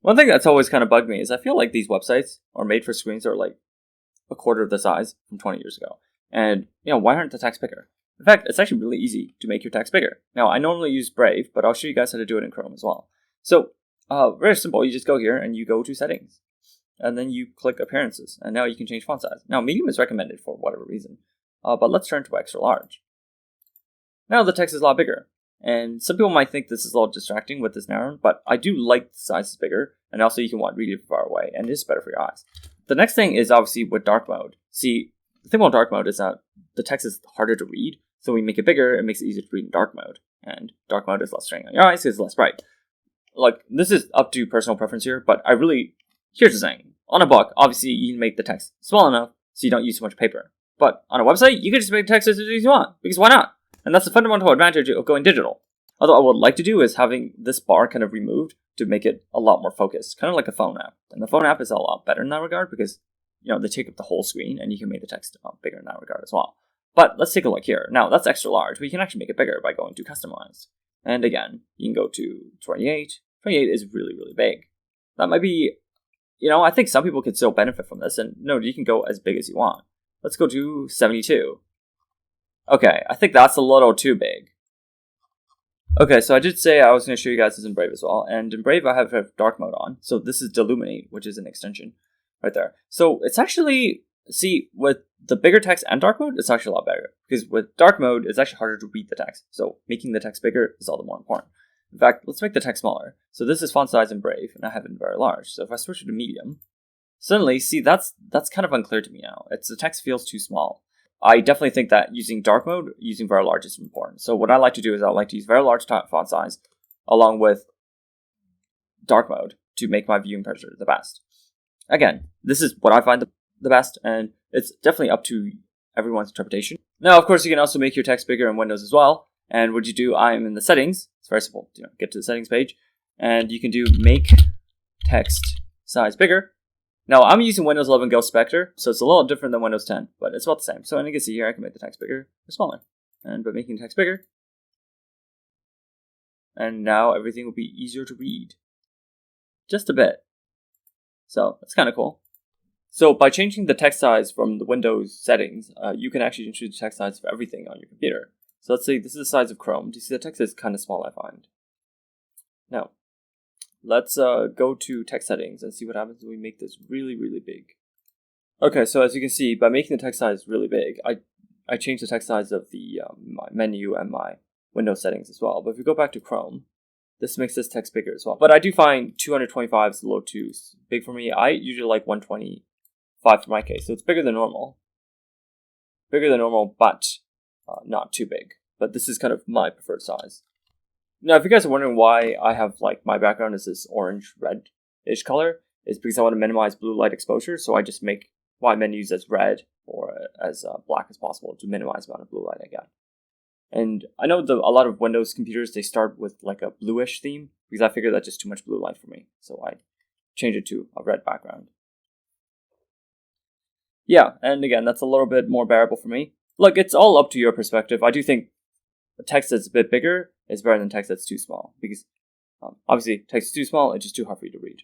One thing that's always kind of bugged me is I feel like these websites are made for screens that are like a quarter of the size from 20 years ago. And, why aren't the text bigger? In fact, it's actually really easy to make your text bigger. Now, I normally use Brave, but I'll show you guys how to do it in Chrome as well. So, very simple. You just go here and you go to Settings. And then you click Appearances. And now you can change font size. Now, medium is recommended for whatever reason. But let's turn to extra large. Now the text is a lot bigger. And some people might think this is a little distracting with this narrowing, but I do like the size is bigger. And also you can read it far away, and it is better for your eyes. The next thing is obviously with dark mode. See, the thing about dark mode is that the text is harder to read. So when we make it bigger, it makes it easier to read in dark mode. And dark mode is less strain on your eyes because it's less bright. Like, this is up to personal preference here, but here's the thing. On a book, obviously you can make the text small enough so you don't use so much paper. But on a website, you can just make the text as big as you want, because why not? And that's the fundamental advantage of going digital. Although I would like to do is having this bar kind of removed to make it a lot more focused, kind of like a phone app. And the phone app is a lot better in that regard because, they take up the whole screen and you can make the text bigger in that regard as well. But let's take a look here. Now, that's extra large, but you can actually make it bigger by going to Customize. And again, you can go to 28. 28 is really, really big. That might be, I think some people could still benefit from this. And no, you can go as big as you want. Let's go to 72. Okay, I think that's a little too big. Okay, so I did say I was going to show you guys this in Brave as well. And in Brave, I have dark mode on. So this is Deluminate, which is an extension right there. So it's actually, with the bigger text and dark mode, it's actually a lot better. Because with dark mode, it's actually harder to read the text. So making the text bigger is all the more important. In fact, let's make the text smaller. So this is font size in Brave, and I have it in very large. So if I switch it to medium, suddenly, that's kind of unclear to me now. The text feels too small. I definitely think that using dark mode, using very large is important. So what I like to do is I like to use very large font size along with dark mode to make my viewing pleasure the best. Again, this is what I find the best, and it's definitely up to everyone's interpretation. Now, of course, you can also make your text bigger in Windows as well. And what you do, I am in the settings. It's very simple. Get to the settings page, and you can do make text size bigger. Now, I'm using Windows 11 Ghost Spectre, so it's a little different than Windows 10, but it's about the same. So, and you can see here, I can make the text bigger or smaller. And by making the text bigger, and now everything will be easier to read. Just a bit. So, that's kind of cool. So, by changing the text size from the Windows settings, you can actually change the text size for everything on your computer. So, let's say this is the size of Chrome. Do you see the text is kind of small, I find. Now, let's go to text settings and see what happens when we make this really, really big. Okay, so as you can see, by making the text size really big, I changed the text size of the my menu and my Windows settings as well. But if we go back to Chrome, this makes this text bigger as well. But I do find 225 is a little too big for me. I usually like 125 for my case, so it's bigger than normal. Bigger than normal, but not too big. But this is kind of my preferred size. Now, if you guys are wondering why I have, my background is this orange-red-ish color, it's because I want to minimize blue light exposure, so I just make my menus as red or as black as possible to minimize the amount of blue light I get. And I know a lot of Windows computers, they start with, a bluish theme, because I figure that's just too much blue light for me, so I change it to a red background. Yeah, and again, that's a little bit more bearable for me. Look, it's all up to your perspective. I do think the text that's a bit bigger is better than text that's too small, because obviously text is too small, it's just too hard for you to read.